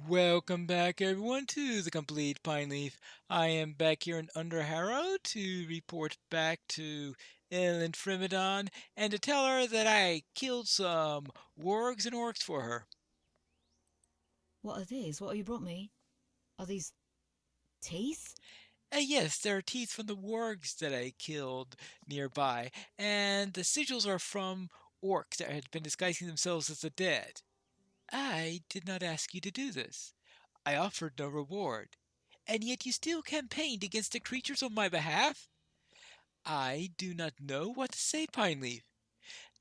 Welcome back, everyone, to the Complete Pineleaf. I am back here in Underharrow to report back to Ellen Trimidon and to tell her that I killed some wargs and orcs for her. What are these? What have you brought me? Are these teeth? Yes, there are teeth from the wargs that I killed nearby, and the sigils are from orcs that had been disguising themselves as the dead. I did not ask you to do this. I offered no reward, and yet you still campaigned against the creatures on my behalf? I do not know what to say, Pineleaf.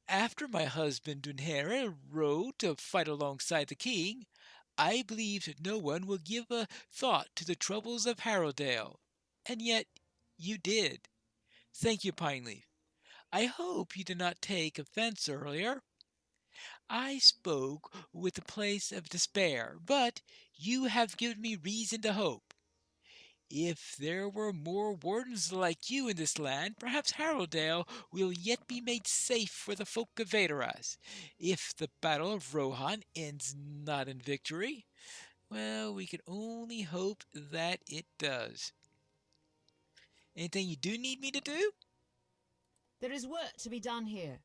After my husband Dunhera rode to fight alongside the king, I believed no one would give a thought to the troubles of Harrowdale. And yet you did. Thank you, Pineleaf. I hope you did not take offense earlier. I spoke with a place of despair, but you have given me reason to hope. If there were more wardens like you in this land, perhaps Harrowdale will yet be made safe for the folk of Vaderas. If the Battle of Rohan ends not in victory, well, we can only hope that it does. Anything you do need me to do? There is work to be done here.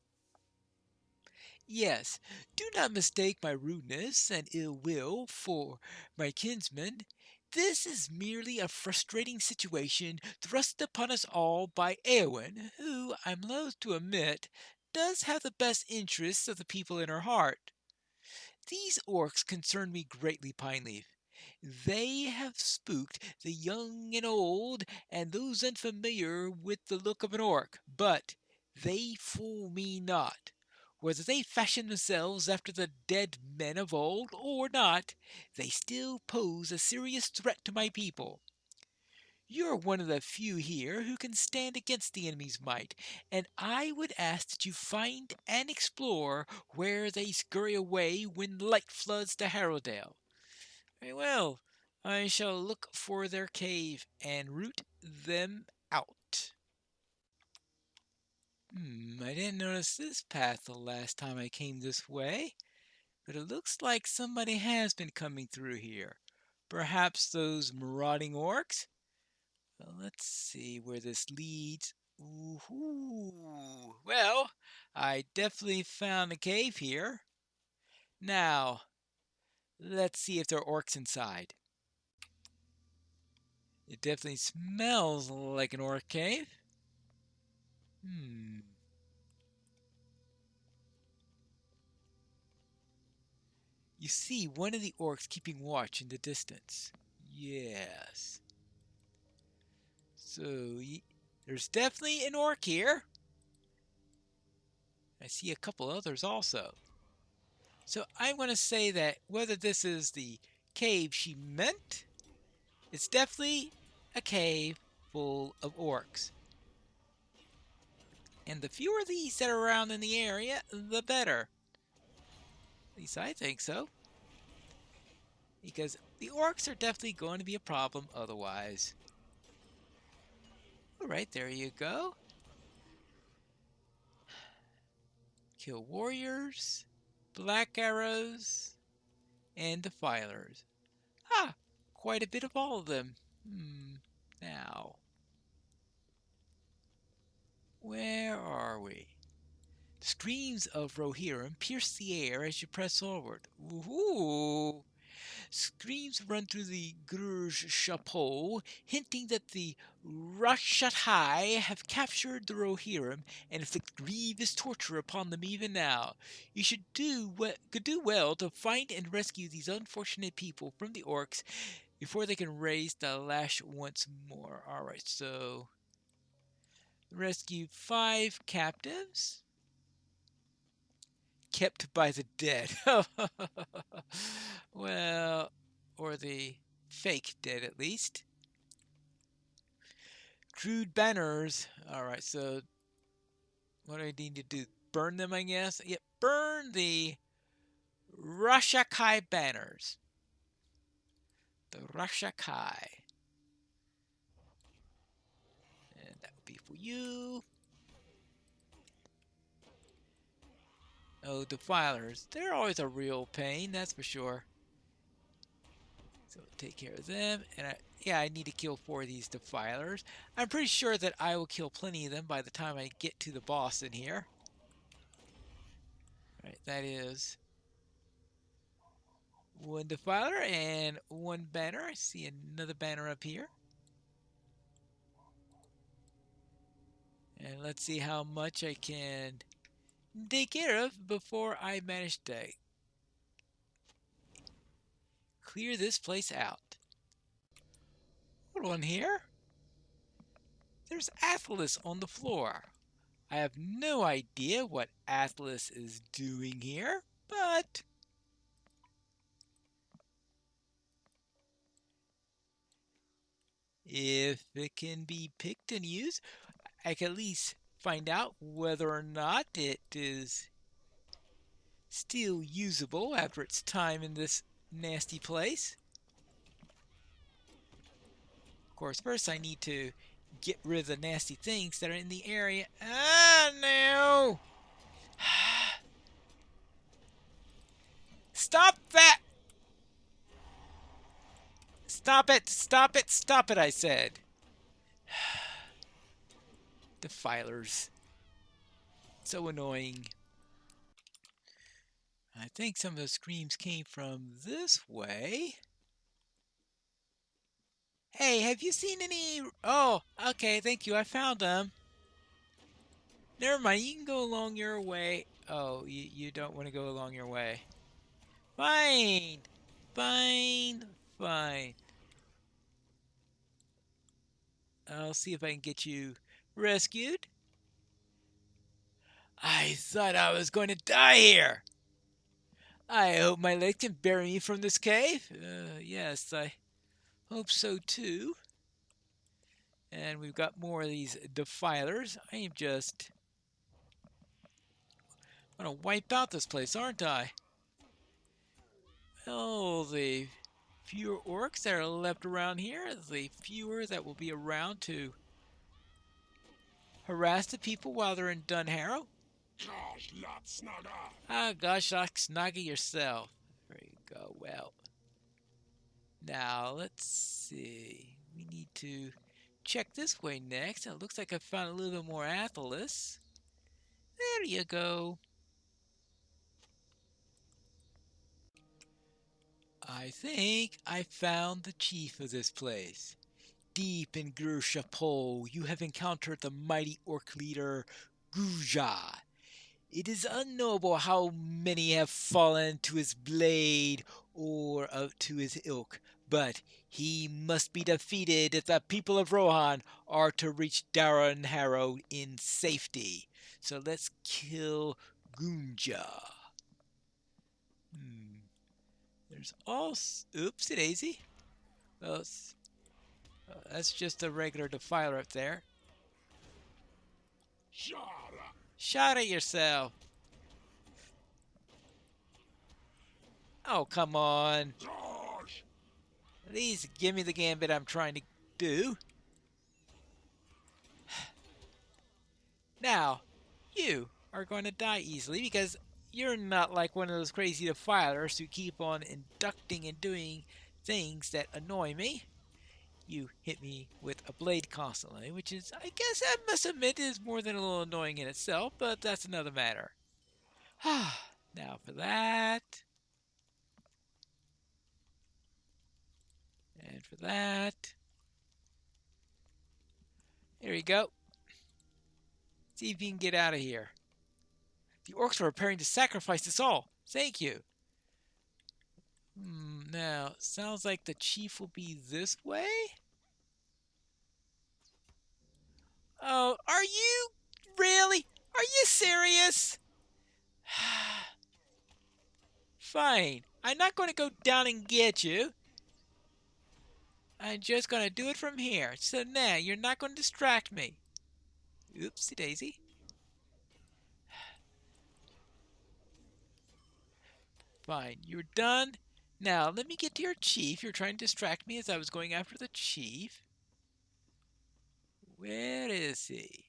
Yes, do not mistake my rudeness and ill will for my kinsman. This is merely a frustrating situation thrust upon us all by Eowyn, who, I'm loath to admit, does have the best interests of the people in her heart. These orcs concern me greatly, Pineleaf. They have spooked the young and old, and those unfamiliar with the look of an orc, but they fool me not. Whether they fashion themselves after the dead men of old or not, they still pose a serious threat to my people. You're one of the few here who can stand against the enemy's might, and I would ask that you find and explore where they scurry away when light floods to Harrowdale. Very well. I shall look for their cave and root them out. I didn't notice this path the last time I came this way, but it looks like somebody has been coming through here. Perhaps those marauding orcs? Well, let's see where this leads. Ooh. Well, I definitely found a cave here. Now, let's see if there are orcs inside. It definitely smells like an orc cave. Hmm. You see one of the orcs keeping watch in the distance. Yes. So, there's definitely an orc here. I see a couple others also. So, I want to say that whether this is the cave she meant, it's definitely a cave full of orcs. And the fewer these that are around in the area, the better. At least I think so. Because the orcs are definitely going to be a problem otherwise. Alright, there you go. Kill warriors, black arrows, and defilers. Ah, quite a bit of all of them. Now, where are we? Screams of Rohirrim pierce the air as you press forward. Woohoo! Screams run through the Gruge chapeau, hinting that the Rashatai have captured the Rohirrim and inflict grievous torture upon them even now. You could do well to find and rescue these unfortunate people from the orcs before they can raise the lash once more. Alright, so rescue 5 captives kept by the dead. Well, or the fake dead at least. Crude banners. Alright, so what do I need to do? Burn them, I guess? Yep, burn the Rashakai banners. The Rashakai. And that would be for you. Oh, defilers. They're always a real pain, that's for sure. So take care of them. And yeah, I need to kill 4 of these defilers. I'm pretty sure that I will kill plenty of them by the time I get to the boss in here. All right, that is 1 defiler and 1 banner. I see another banner up here. And let's see how much I can take care of before I manage to clear this place out. Hold on here. There's Atlas on the floor. I have no idea what Atlas is doing here, but if it can be picked and used, I can at least find out whether or not it is still usable after its time in this nasty place. Of course, first I need to get rid of the nasty things that are in the area. Ah, no! Stop that! Stop it! Stop it! Stop it, I said. Defilers. So annoying. I think some of those screams came from this way. Hey, have you seen any... Oh, okay, thank you. I found them. Never mind, you can go along your way. Oh, you don't want to go along your way. Fine. Fine. Fine. I'll see if I can get you rescued. I thought I was going to die here. I hope my leg can bear me from this cave. Yes, I hope so too. And we've got more of these defilers. I am just going to wipe out this place, aren't I? Oh, the fewer orcs that are left around here, the fewer that will be around to harass the people while they're in Dunharrow. Ah, gosh, snaggy yourself. There you go. Well, now let's see. We need to check this way next. It looks like I found a little bit more Atlas. There you go. I think I found the chief of this place. Deep in Gur-Chapeau, you have encountered the mighty orc leader Guja. It is unknowable how many have fallen to his blade or to his ilk, but he must be defeated if the people of Rohan are to reach Dunharrow in safety. So let's kill Gunja. There's all... Oopsie daisy. Well, that's just a regular defiler up there. Shot at yourself. Oh, come on. At least give me the gambit I'm trying to do. Now, you are going to die easily because you're not like one of those crazy defilers who keep on inducting and doing things that annoy me. You hit me with a blade constantly, which is, I guess I must admit, is more than a little annoying in itself, but that's another matter. Now for that. And for that. There you go. See if you can get out of here. The orcs are preparing to sacrifice us all. Thank you. Now, sounds like the chief will be this way? Oh, are you? Really? Are you serious? Fine. I'm not going to go down and get you. I'm just going to do it from here. So now, you're not going to distract me. Oopsie daisy. Fine. You're done. Now, let me get to your chief. You're trying to distract me as I was going after the chief. Where is he?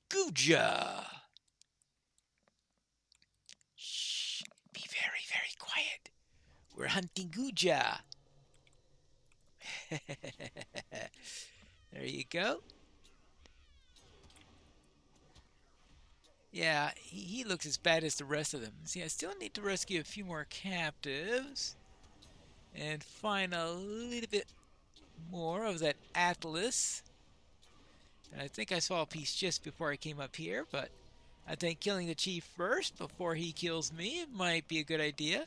Guja! Shh. Be very, very quiet. We're hunting Guja. There you go. Yeah, he looks as bad as the rest of them. See, I still need to rescue a few more captives and find a little bit more of that Atlas. And I think I saw a piece just before I came up here, but I think killing the chief first before he kills me might be a good idea.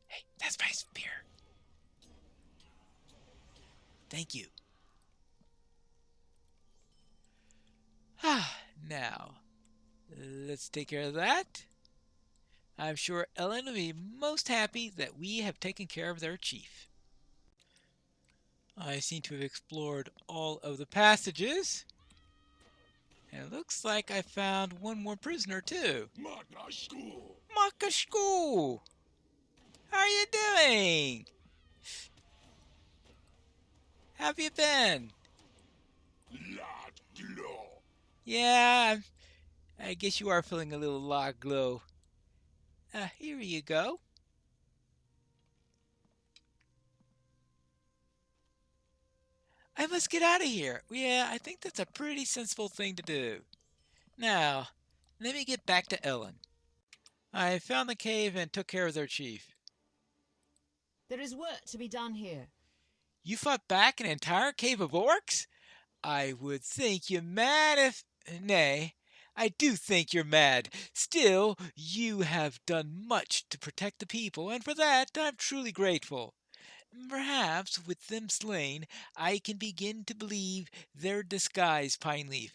Hey, that's my spear. Thank you. Now, let's take care of that. I'm sure Ellen will be most happy that we have taken care of their chief. I seem to have explored all of the passages. And it looks like I found one more prisoner too. Makashku! How are you doing? How have you been? Yeah, I guess you are feeling a little log glow. Here you go. I must get out of here. Yeah, I think that's a pretty sensible thing to do. Now, let me get back to Ellen. I found the cave and took care of their chief. There is work to be done here. You fought back an entire cave of orcs? I would think you mad if. Nay, I do think you're mad. Still, you have done much to protect the people, and for that I'm truly grateful. Perhaps, with them slain, I can begin to believe their disguise, Pineleaf.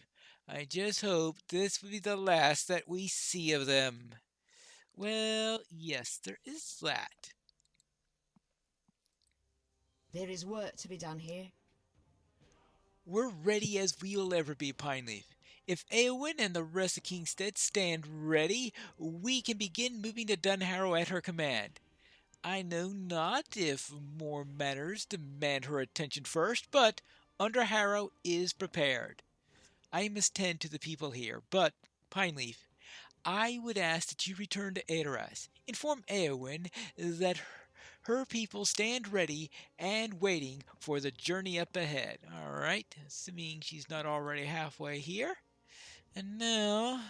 I just hope this will be the last that we see of them. Well, yes, there is that. There is work to be done here. We're ready as we'll ever be, Pineleaf. If Eowyn and the rest of Kingstead stand ready, we can begin moving to Dunharrow at her command. I know not if more matters demand her attention first, but Underharrow is prepared. I must tend to the people here, but, Pineleaf, I would ask that you return to Aedoras. Inform Eowyn that her people stand ready and waiting for the journey up ahead. All right, assuming she's not already halfway here. And now,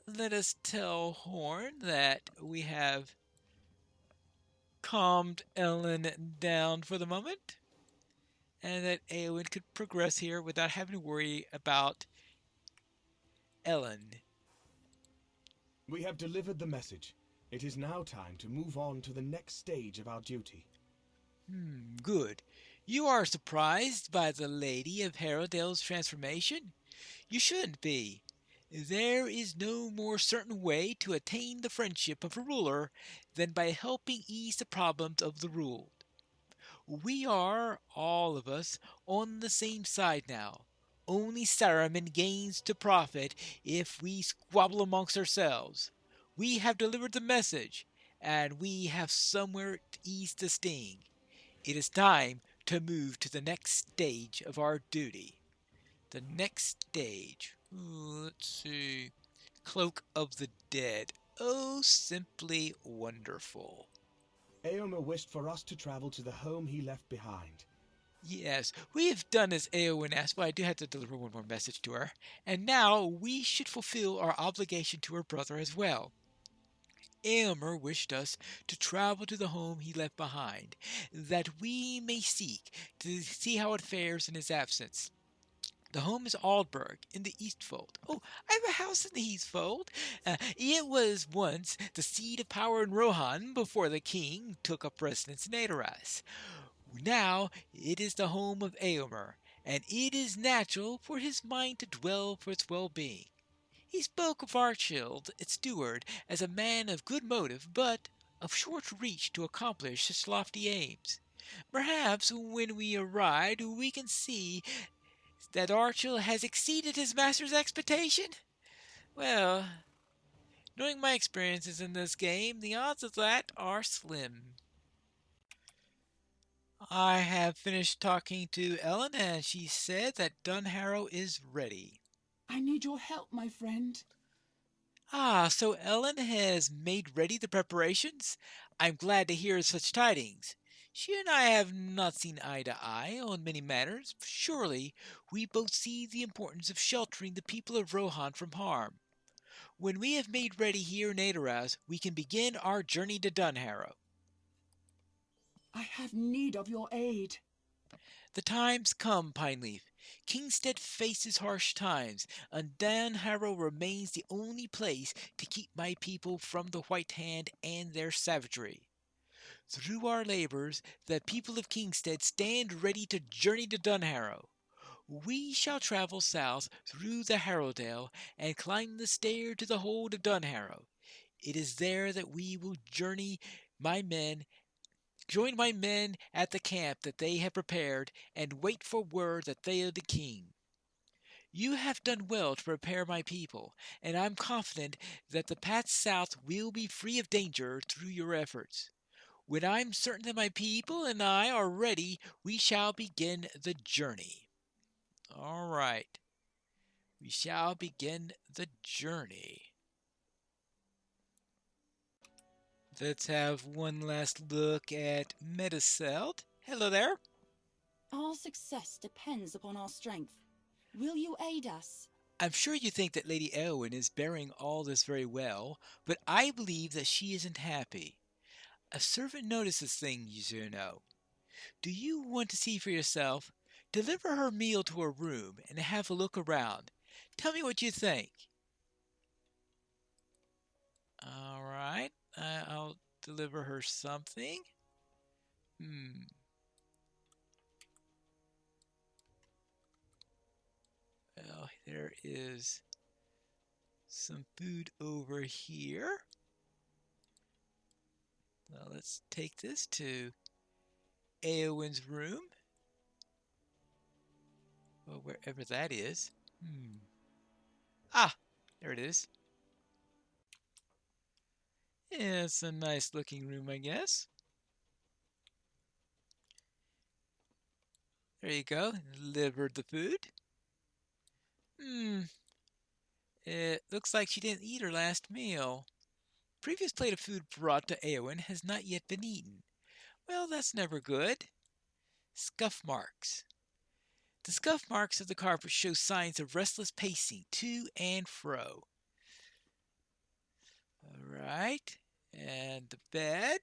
let us tell Horn that we have calmed Ellen down for the moment, and that Eowyn could progress here without having to worry about Ellen. We have delivered the message. It is now time to move on to the next stage of our duty. Good. You are surprised by the Lady of Harrowdale's transformation? You shouldn't be. There is no more certain way to attain the friendship of a ruler than by helping ease the problems of the ruled. We are, all of us, on the same side now. Only Saruman gains to profit if we squabble amongst ourselves. We have delivered the message, and we have somewhere to ease the sting. It is time to move to the next stage of our duty. The next stage. Let's see. Cloak of the Dead. Oh, simply wonderful. Eomer wished for us to travel to the home he left behind. Yes, we have done as Eowyn asked, but I do have to deliver one more message to her. And now we should fulfill our obligation to her brother as well. Eomer wished us to travel to the home he left behind, that we may seek to see how it fares in his absence. The home is Aldburg in the Eastfold. Oh, I have a house in the Eastfold. It was once the seat of power in Rohan before the king took up residence in Aedoras. Now it is the home of Eomer, and it is natural for his mind to dwell for its well-being. He spoke of Archild, its steward, as a man of good motive, but of short reach to accomplish such lofty aims. Perhaps when we arrive we can see that Archild has exceeded his master's expectation? Well, knowing my experiences in this game, the odds of that are slim. I have finished talking to Ellen, and she said that Dunharrow is ready. I need your help, my friend. So Ellen has made ready the preparations? I'm glad to hear such tidings. She and I have not seen eye to eye on many matters. Surely we both see the importance of sheltering the people of Rohan from harm. When we have made ready here in Adoraz, we can begin our journey to Dunharrow. I have need of your aid. The time's come, Pineleaf. Kingstead faces harsh times, and Dunharrow remains the only place to keep my people from the White Hand and their savagery. Through our labors, the people of Kingstead stand ready to journey to Dunharrow. We shall travel south through the Harrowdale and climb the stair to the hold of Dunharrow. It is there that we will join my men at the camp that they have prepared, and wait for word that they are the king. You have done well to prepare my people, and I'm confident that the path south will be free of danger through your efforts. When I'm certain that my people and I are ready, we shall begin the journey. All right. We shall begin the journey. Let's have one last look at Metaceld. Hello there. Our success depends upon our strength. Will you aid us? I'm sure you think that Lady Eowyn is bearing all this very well, but I believe that she isn't happy. A servant notices things, you know. Do you want to see for yourself? Deliver her meal to her room and have a look around. Tell me what you think. All right, I'll deliver her something. Well, there is some food over here. Well, let's take this to Eowyn's room. Well, wherever that is. Ah, there it is. Yeah, it's a nice looking room, I guess. There you go. Delivered the food. It looks like she didn't eat her last meal. Previous plate of food brought to Eowyn has not yet been eaten. Well, that's never good. Scuff marks. The scuff marks of the carpet show signs of restless pacing to and fro. All right. And the bed.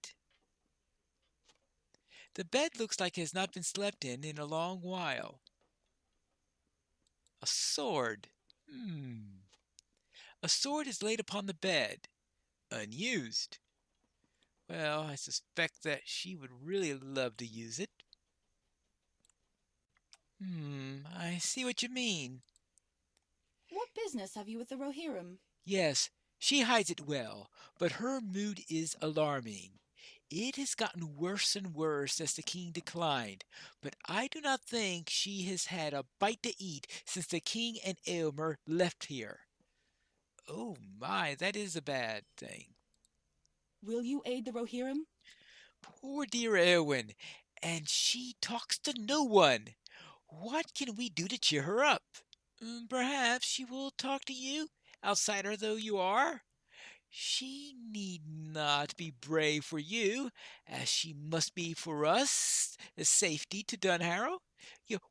The bed looks like it has not been slept in a long while. A sword. A sword is laid upon the bed, unused. Well, I suspect that she would really love to use it. I see what you mean. What business have you with the Rohirrim? Yes, she hides it well, but her mood is alarming. It has gotten worse and worse as the king declined, but I do not think she has had a bite to eat since the king and Aylmer left here. Oh my, that is a bad thing. Will you aid the Rohirrim? Poor dear Eowyn, and she talks to no one. What can we do to cheer her up? Perhaps she will talk to you, outsider though you are. She need not be brave for you, as she must be for us, the safety to Dunharrow.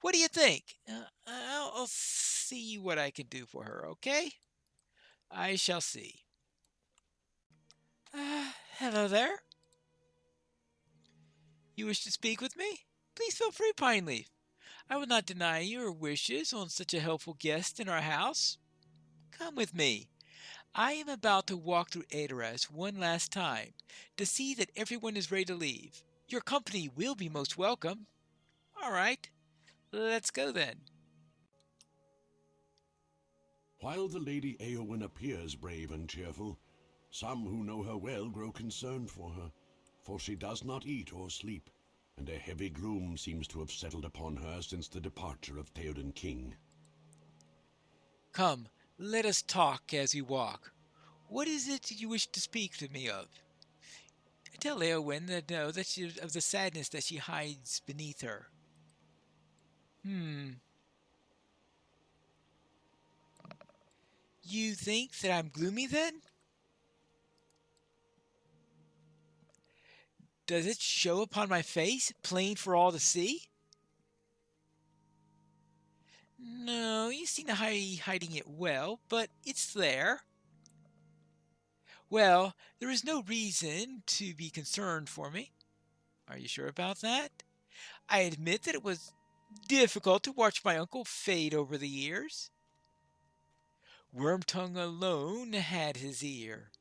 What do you think? I'll see what I can do for her, okay? I shall see. Hello there. You wish to speak with me? Please feel free, Pineleaf. I will not deny your wishes on such a helpful guest in our house. Come with me. I am about to walk through Adoras one last time to see that everyone is ready to leave. Your company will be most welcome. All right, let's go then. While the Lady Eowyn appears brave and cheerful, some who know her well grow concerned for she does not eat or sleep, and a heavy gloom seems to have settled upon her since the departure of Theoden King. Come, let us talk as we walk. What is it you wish to speak to me of? Tell Eowyn of the sadness that she hides beneath her. You think that I'm gloomy then? Does it show upon my face, plain for all to see? No, you seem to be hiding it well, but it's there. Well, there is no reason to be concerned for me. Are you sure about that? I admit that it was difficult to watch my uncle fade over the years. Wormtongue alone had his ear.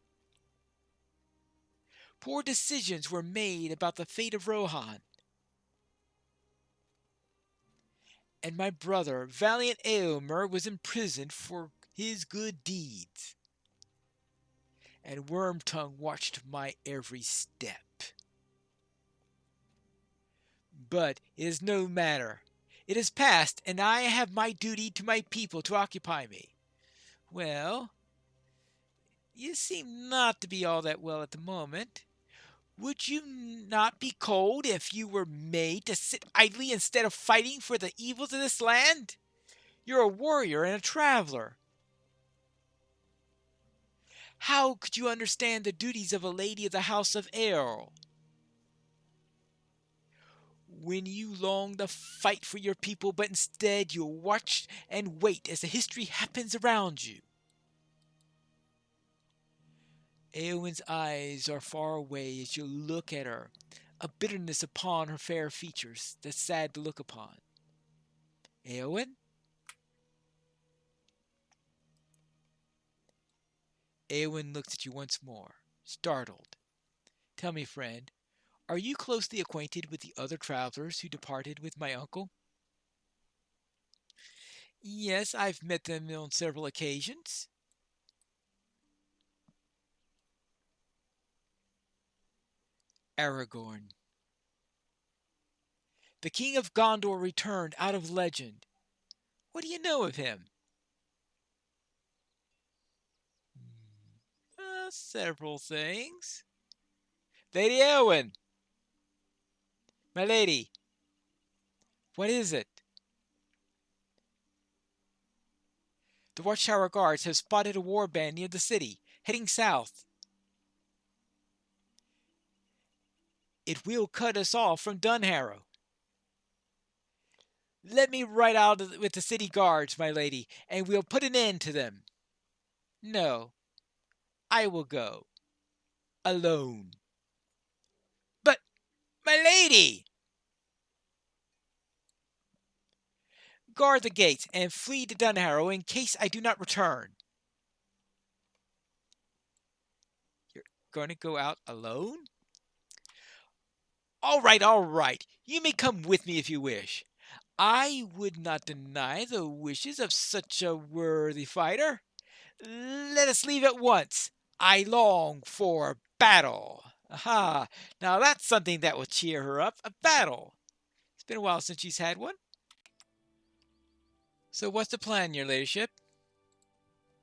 Poor decisions were made about the fate of Rohan. And my brother, valiant Eomer, was imprisoned for his good deeds. And Wormtongue watched my every step. But it is no matter. It is past, and I have my duty to my people to occupy me. Well, you seem not to be all that well at the moment. Would you not be cold if you were made to sit idly instead of fighting for the evils of this land? You're a warrior and a traveler. How could you understand the duties of a lady of the house of Earl? When you long to fight for your people, but instead you watch and wait as the history happens around you. Eowyn's eyes are far away as you look at her, a bitterness upon her fair features that's sad to look upon. Eowyn? Eowyn looks at you once more, startled. Tell me, friend, are you closely acquainted with the other travelers who departed with my uncle? Yes, I've met them on several occasions. Aragorn. The king of Gondor returned out of legend. What do you know of him? Several things. Lady Eowyn! My lady! What is it? The Watchtower guards have spotted a warband near the city, heading south. It will cut us off from Dunharrow. Let me ride out with the city guards, my lady, and we'll put an end to them. No, I will go. Alone. But, my lady! Guard the gates and flee to Dunharrow in case I do not return. You're going to go out alone? All right. You may come with me if you wish. I would not deny the wishes of such a worthy fighter. Let us leave at once. I long for battle. Aha! Now that's something that will cheer her up. A battle. It's been a while since she's had one. So what's the plan, your ladyship?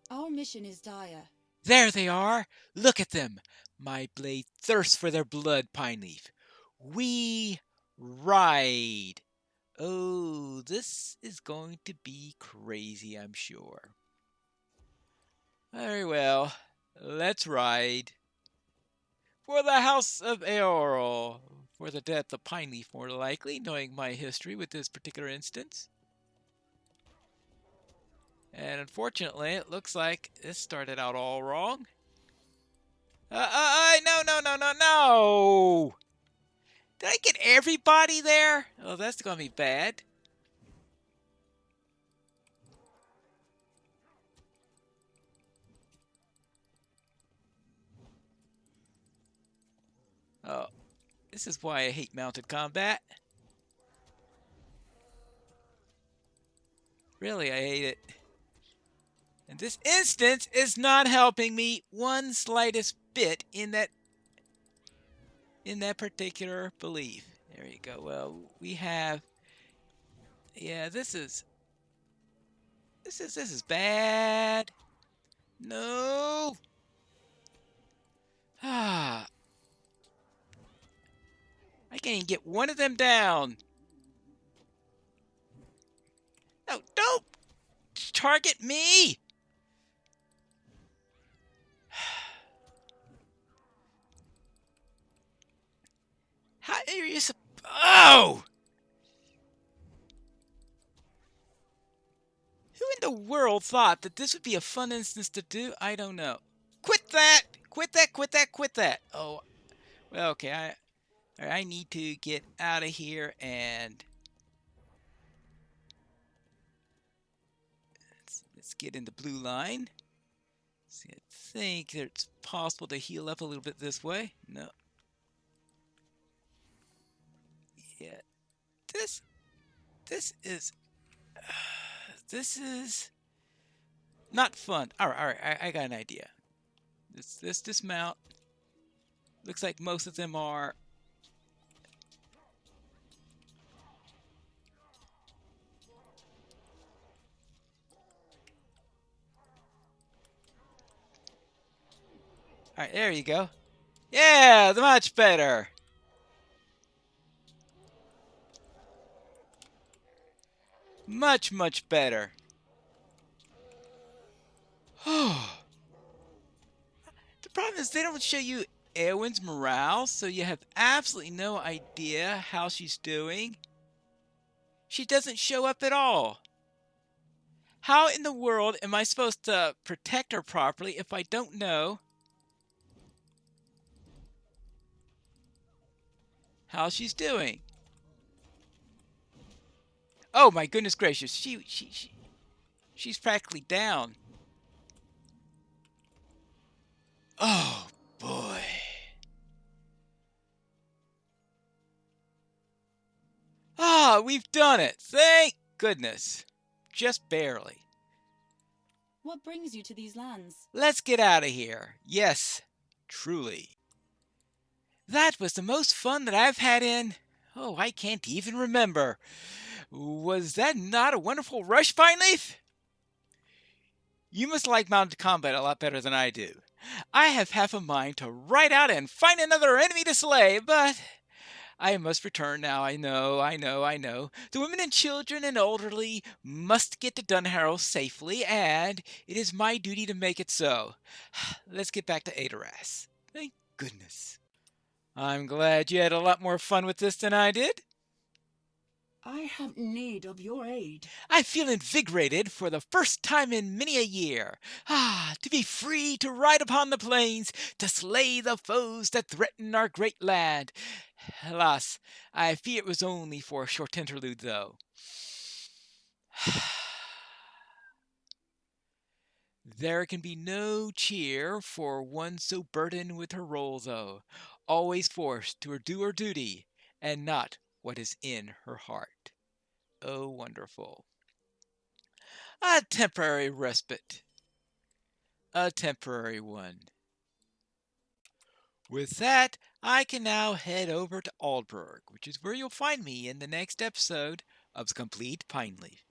Our mission is dire. There they are. Look at them. My blade thirsts for their blood, Pineleaf. We ride. Oh, this is going to be crazy, I'm sure. Very well. Let's ride. For the house of Eorl. For the death of Pineleaf, more likely, knowing my history with this particular instance. And unfortunately, it looks like this started out all wrong. No! Did I get everybody there? Oh, that's gonna be bad. Oh, this is why I hate mounted combat. Really, I hate it. And this instance is not helping me one slightest bit in that particular belief. There you go. Well, we have. Yeah, this is bad. No. I can't even get one of them down. No, don't target me. world thought that this would be a fun instance to do? I don't know. Quit that! Quit that, quit that, quit that! Oh, well, okay, I need to get out of here and let's get in the blue line. See, I think it's possible to heal up a little bit this way. No. Yeah. This is this is not fun. All right. I got an idea. This dismount. Looks like most of them are. All right, there you go. Yeah, much better. Much better. Oh. The problem is they don't show you Eowyn's morale, so you have absolutely no idea how she's doing. She doesn't show up at all. How in the world am I supposed to protect her properly if I don't know how she's doing? Oh my goodness gracious, she's practically down. Oh boy. Ah, we've done it. Thank goodness. Just barely. What brings you to these lands? Let's get out of here. Yes, truly. That was the most fun that I've had in... Oh, I can't even remember. Was that not a wonderful rush, Pineleaf? You must like mounted combat a lot better than I do. I have half a mind to ride out and find another enemy to slay, but I must return now. I know. The women and children and elderly must get to Dunharrow safely, and it is my duty to make it so. Let's get back to Adoras. Thank goodness. I'm glad you had a lot more fun with this than I did. I have need of your aid. I feel invigorated for the first time in many a year. To be free to ride upon the plains, to slay the foes that threaten our great land. Alas, I fear it was only for a short interlude, though. There can be no cheer for one so burdened with her role, though, always forced to do her duty, and not what is in her heart. Oh, wonderful. A temporary respite. A temporary one. With that, I can now head over to Aldburg, which is where you'll find me in the next episode of The Complete Pineleaf.